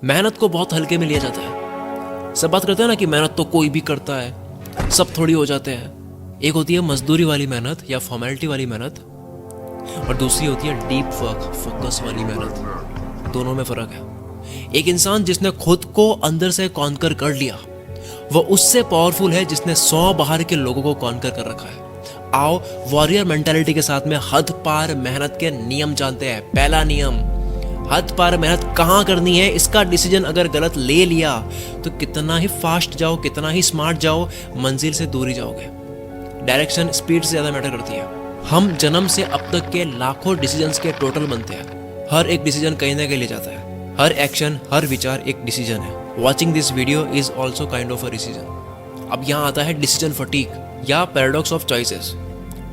मेहनत को बहुत हल्के में लिया जाता है। सब बात करते हैं ना कि मेहनत तो कोई भी करता है, सब थोड़ी हो जाते हैं। एक होती है मजदूरी वाली मेहनत या फॉर्मेलिटी वाली मेहनत, और दूसरी होती है डीप वर्क, फोकस वाली मेहनत। दोनों में फर्क है। एक इंसान जिसने खुद को अंदर से कॉन्कर कर लिया, वो उससे पावरफुल है जिसने 100 बाहर के लोगों को कॉन्कर कर रखा है। आओ वॉरियर मेंटालिटी के साथ में हद पार मेहनत के नियम जानते हैं। पहला नियम, हद पार मेहनत कहाँ करनी है, इसका डिसीजन अगर गलत ले लिया तो कितना ही फास्ट जाओ, कितना ही स्मार्ट जाओ, मंजिल से दूर ही जाओगे। डायरेक्शन स्पीड से ज्यादा मैटर करती है। हम जन्म से अब तक के लाखों डिसीजंस के टोटल बनते हैं। हर एक डिसीजन कहीं ना कहीं ले जाता है। हर एक्शन, हर विचार एक डिसीजन है। Watching this video is also kind of a decision. अब यहाँ आता है डिसीजन फटीग या पैराडॉक्स ऑफ चॉइसेस।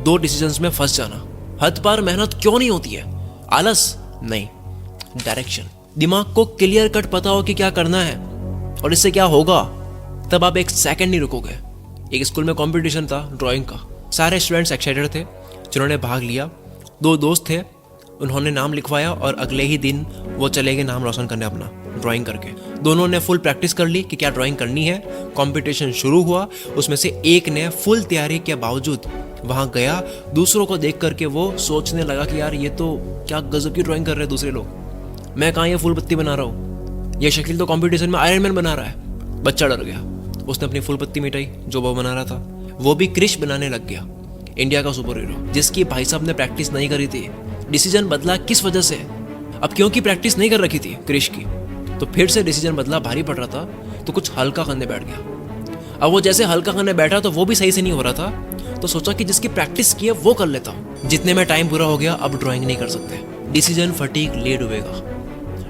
दो डिसीजंस में फंस जाना। हद पार मेहनत क्यों नहीं होती है? आलस नहीं, डायरेक्शन। दिमाग को क्लियर कट पता हो कि क्या करना है और इससे क्या होगा, तब आप एक सेकंड नहीं रुकोगे। एक स्कूल में कंपटीशन था ड्राइंग का। सारे स्टूडेंट्स एक्साइटेड थे जिन्होंने भाग लिया। दो दोस्त थे, उन्होंने नाम लिखवाया और अगले ही दिन वो चले गए नाम रोशन करने अपना ड्राइंग करके। दोनों ने फुल प्रैक्टिस कर ली कि क्या ड्राइंग करनी है। कंपटीशन शुरू हुआ। उसमें से एक ने फुल तैयारी के बावजूद वहां गया। दूसरों को देख करके वो सोचने लगा कि यार ये तो क्या गजब की ड्राइंग कर रहे हैं दूसरे लोग, मैं कहाँ ये फूल पत्ती बना रहा हूँ, ये शकील तो कंपटीशन में आयरन मैन बना रहा है। बच्चा डर गया, उसने अपनी फूल पत्ती मिटाई जो वो बना रहा था। वो भी क्रिश बनाने लग गया, इंडिया का सुपर हीरो जिसकी भाई साहब ने प्रैक्टिस नहीं करी थी। डिसीजन बदला किस वजह से? अब क्योंकि प्रैक्टिस नहीं कर रखी थी क्रिश की, तो फिर से डिसीजन बदला। भारी पड़ रहा था तो कुछ हल्का करने बैठ गया। अब वो जैसे हल्का करने बैठा तो वो भी सही से नहीं हो रहा था, तो सोचा कि जिसकी प्रैक्टिस की है वो कर लेता हूँ। जितने में टाइम पूरा हो गया, अब ड्राइंग नहीं कर सकते। डिसीजन फटीग ले डूबेगा।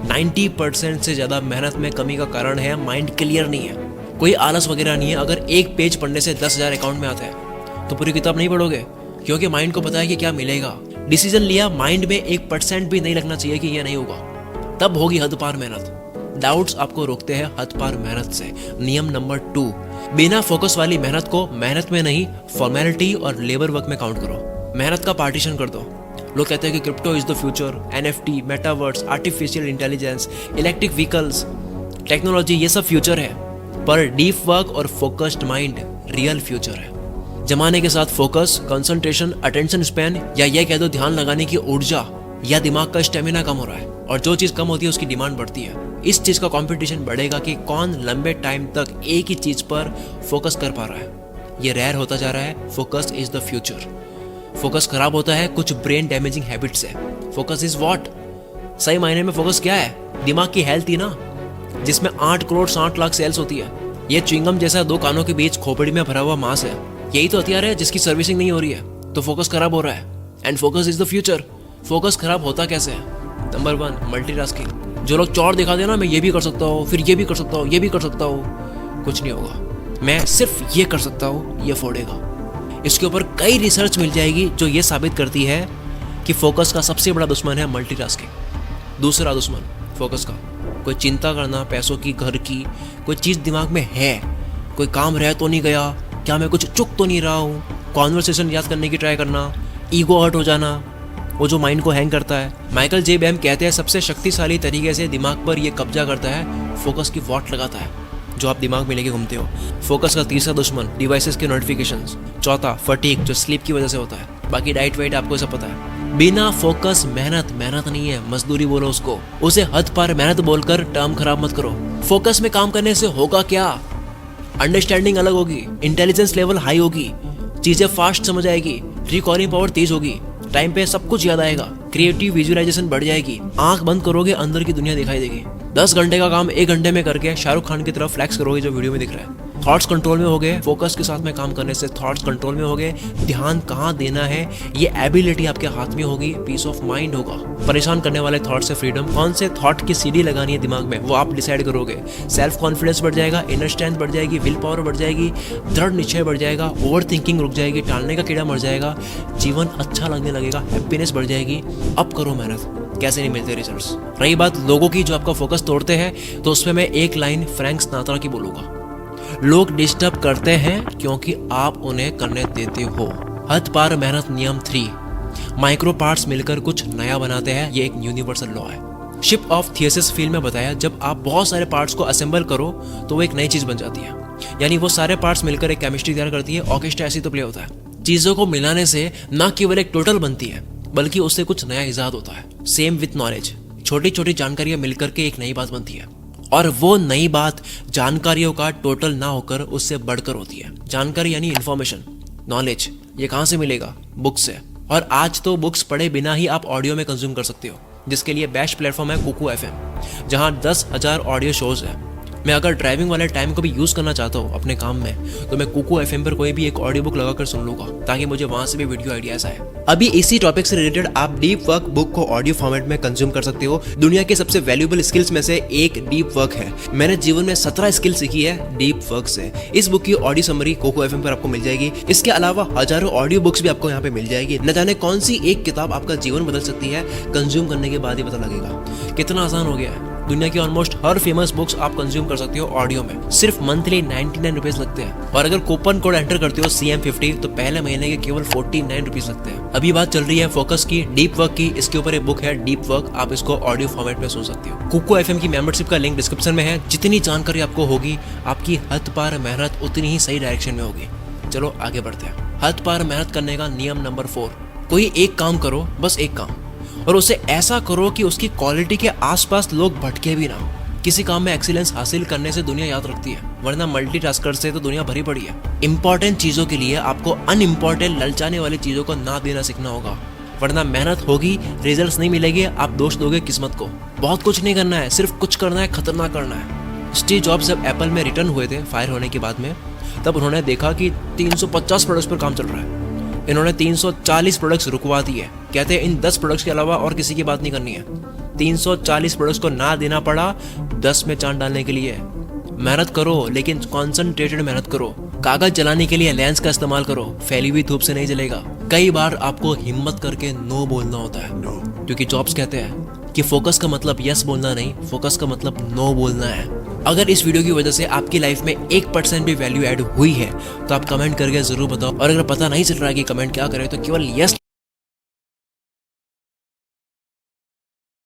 90% से ज्यादा मेहनत में कमी का कारण है माइंड क्लियर नहीं है। कोई आलस वगैरह नहीं है। अगर एक पेज पढ़ने से 10,000 अकाउंट में आता है तो पूरी किताब नहीं पढ़ोगे, क्योंकि माइंड को पता है कि क्या मिलेगा। डिसीजन लिया, माइंड में 1% भी नहीं लगना चाहिए कि ये नहीं होगा, तब होगी हद पार मेहनत। डाउट्स आपको रोकते हैं हद पार मेहनत से। नियम नंबर 2, बिना फोकस वाली मेहनत को मेहनत में नहीं, फॉर्मेलिटी और लेबर वर्क में काउंट करो। मेहनत का पार्टीशन कर दो। लोग कहते हैं कि crypto is the future, NFT, metaverse, artificial intelligence, electric vehicles, technology, ये सब फ्यूचर है, पर डीप वर्क और फोकस्ड माइंड रियल फ्यूचर है। जमाने के साथ फोकस, कंसंट्रेशन, अटेंशन स्पैन, या ये कह दो ध्यान लगाने की ऊर्जा या दिमाग का स्टेमिना कम हो रहा है, और जो चीज कम होती है उसकी डिमांड बढ़ती है। इस चीज का कंपटीशन बढ़ेगा कि कौन लंबे टाइम तक एक ही चीज पर फोकस कर पा रहा है। ये रेयर होता जा रहा है। Focus is the future. Focus खराब होता है कुछ ब्रेन डैमेजिंग हैबिट से। Focus is what? सही मायने में फोकस क्या है? दिमाग की हेल्थ ही ना, जिसमें 8 करोड़ 60 लाख सेल्स होती है। ये च्युइंगम जैसा 2 कानों के बीच खोपड़ी में भरा हुआ मांस है। यही तो हथियार है जिसकी सर्विसिंग नहीं हो रही है, तो फोकस खराब हो रहा है। And focus is the future. Focus खराब होता कैसे है? Number 1, multitasking. जो लोग चौड़ दिखा देना, मैं ये भी कर सकता हूँ, फिर ये भी कर सकता हूँ, ये भी कर सकता हूँ, कुछ नहीं होगा। मैं सिर्फ ये कर सकता हूँ, ये फोड़ेगा। इसके ऊपर कई रिसर्च मिल जाएगी जो ये साबित करती है कि फोकस का सबसे बड़ा दुश्मन है मल्टीटास्किंग। दूसरा दुश्मन फोकस का, कोई चिंता करना, पैसों की, घर की, कोई चीज़ दिमाग में है, कोई काम रह तो नहीं गया, क्या मैं कुछ चुक तो नहीं रहा हूँ, कॉन्वर्सेशन याद करने की ट्राई करना, ईगो हर्ट हो जाना, वो जो माइंड को हैंग करता है। माइकल जे बैम कहते हैं सबसे शक्तिशाली तरीके से दिमाग पर ये कब्जा करता है, फोकस की वॉट लगाता है जो आप दिमाग में लेके घूमते हो। फोकस का तीसरा दुश्मन डिवाइसेस के नोटिफिकेशंस। चौथा फटीग, जो स्लीप की वजह से होता है। बाकी डाइट वाइट आपको सब पता है। बिना फोकस मेहनत नहीं है, मजदूरी बोलो उसको। उसे हद पार मेहनत बोलकर टर्म खराब मत करो। फोकस में काम करने से होगा क्या? अंडरस्टैंडिंग अलग होगी, इंटेलिजेंस लेवल हाई होगी, चीजें फास्ट समझ आएगी, रिकॉर्डिंग पावर तेज होगी, टाइम पे सब कुछ याद आएगा, क्रिएटिव विजुअलाइजेशन बढ़ जाएगी, आंख बंद करोगे अंदर की दुनिया दिखाई देगी। 10 घंटे का काम 1 घंटे में करके शाहरुख खान की तरफ फ्लैक्स करोगे जो वीडियो में दिख रहा है। थॉट्स कंट्रोल में हो गए। फोकस के साथ में काम करने से थॉट्स कंट्रोल में हो गए। ध्यान कहाँ देना है ये एबिलिटी आपके हाथ में होगी। पीस ऑफ माइंड होगा। परेशान करने वाले थॉट से फ्रीडम। कौन से थॉट की सीडी लगानी है दिमाग में वो आप डिसाइड करोगे। सेल्फ कॉन्फिडेंस बढ़ जाएगा, इनर स्ट्रेंथ बढ़ जाएगी, विल पावर बढ़ जाएगी, दृढ़ निश्चय बढ़ जाएगा, ओवर थिंकिंग रुक जाएगी, टालने का कीड़ा मर जाएगा, जीवन अच्छा लगने लगेगा, हैप्पीनेस बढ़ जाएगी। अब करो मेहनत, कैसे नहीं मिलते रिजल्ट्स। रही बात लोगों की जो आपका फोकस तोड़ते हैं, तो उसमें मैं एक लाइन फ्रैंक सिनात्रा की बोलूंगा, लोग डिस्टर्ब करते हैं क्योंकि आप उन्हें करने देते हो। हद पार मेहनत नियम 3, माइक्रो पार्ट्स मिलकर कुछ नया बनाते हैं। ये एक यूनिवर्सल लॉ है। शिप ऑफ थियसिस फिल्म में बताया, जब आप बहुत सारे पार्ट्स को असेंबल करो तो वो एक नई चीज बन जाती है। यानी वो सारे पार्ट्स मिलकर एक केमिस्ट्री तैयार करती है। ऑर्केस्ट्रा ऐसी तो प्ले होता है। चीजों को मिलाने से न केवल एक टोटल बनती है बल्कि उससे कुछ नया इजाद होता है। सेम विथ नॉलेज, छोटी छोटी जानकारियां मिलकर के एक नई बात बनती है और वो नई बात जानकारियों का टोटल ना होकर उससे बढ़कर होती है। जानकारी यानी इंफॉर्मेशन, नॉलेज, ये कहाँ से मिलेगा? बुक से। और आज तो बुक्स पढ़े बिना ही आप ऑडियो में कंज्यूम कर सकते हो, जिसके लिए बेस्ट प्लेटफॉर्म है कुकू एफएम, जहां 10,000 ऑडियो शोज है। मैं अगर ड्राइविंग वाले टाइम को भी यूज करना चाहता हूँ अपने काम में, तो मैं कुकू एफएम पर कोई भी एक ऑडियो बुक लगाकर सुन लूंगा, ताकि मुझे वहां से भी वीडियो आइडियाज आए। अभी इसी टॉपिक से रिलेटेड आप डीप वर्क बुक को ऑडियो फॉर्मेट में कंज्यूम कर सकते हो। दुनिया के सबसे वैल्यूएबल स्किल्स में से एक डीप वर्क है। मैंने जीवन में 17 स्किल सीखी है डीप वर्क से। इस बुक की ऑडियो समरी कुकू एफएम पर आपको मिल जाएगी। इसके अलावा हजारों ऑडियो बुक्स भी आपको यहाँ पे मिल जाएगी। न जाने कौन सी एक किताब आपका जीवन बदल सकती है, कंज्यूम करने के बाद ही पता लगेगा। कितना आसान हो गया है। दुनिया की ऑलमोस्ट हर फेमस बुक्स आप कंज्यूम कर सकते हो ऑडियो में। सिर्फ मंथली 99 रुपीज लगते हैं, और अगर कूपन कोड एंटर करते हो CM50 तो पहले महीने के केवल 49 रुपीज लगते हैं। अभी बात चल रही है फोकस की, डीप वर्क की। इसके ऊपर एक बुक है डीप वर्क, आप इसको ऑडियो फॉर्मेट में सुन सकते हो। कुकू एफएम की मेंबरशिप का लिंक डिस्क्रिप्शन में है। जितनी जानकारी आपको होगी, आपकी हद पार मेहनत उतनी ही सही डायरेक्शन में होगी। चलो आगे बढ़ते हैं। हद पार मेहनत करने का नियम नंबर 4, कोई एक काम करो, बस एक काम, और उसे ऐसा करो कि उसकी क्वालिटी के आसपास लोग भटके भी ना हो। किसी काम में एक्सीलेंस हासिल करने से दुनिया याद रखती है, वरना मल्टीटास्कर से तो दुनिया भरी पड़ी है। इंपॉर्टेंट चीजों के लिए आपको अनइम्पॉर्टेंट ललचाने वाली चीजों को ना देना सीखना होगा, वरना मेहनत होगी, रिजल्ट्स नहीं मिलेंगे, आप दोष दोगे किस्मत को। बहुत कुछ नहीं करना है, सिर्फ कुछ करना है, खतरनाक करना है। स्टीव जॉब्स जब एप्पल में रिटर्न हुए थे फायर होने के बाद में, तब उन्होंने देखा कि 350 प्रोडक्ट्स पर काम चल रहा है। इन्होंने 340 प्रोडक्ट्स रुकवा दिए। कहते हैं इन 10 प्रोडक्ट्स के अलावा और किसी की बात नहीं करनी है। 340 प्रोडक्ट्स को ना देना पड़ा 10 में चांद डालने के लिए। मेहनत करो, लेकिन कॉन्सेंट्रेटेड मेहनत करो। कागज जलाने के लिए लेंस का इस्तेमाल करो, फैली हुई धूप से नहीं जलेगा। कई बार आपको हिम्मत करके नो बोलना होता है, क्योंकि जॉब्स कहते हैं कि फोकस का मतलब यस बोलना नहीं, फोकस का मतलब नो बोलना है। अगर इस वीडियो की वजह से आपकी लाइफ में 1% भी वैल्यू ऐड हुई है तो आप कमेंट करके जरूर बताओ। और अगर पता नहीं चल रहा है कि कमेंट क्या करें, तो केवल यस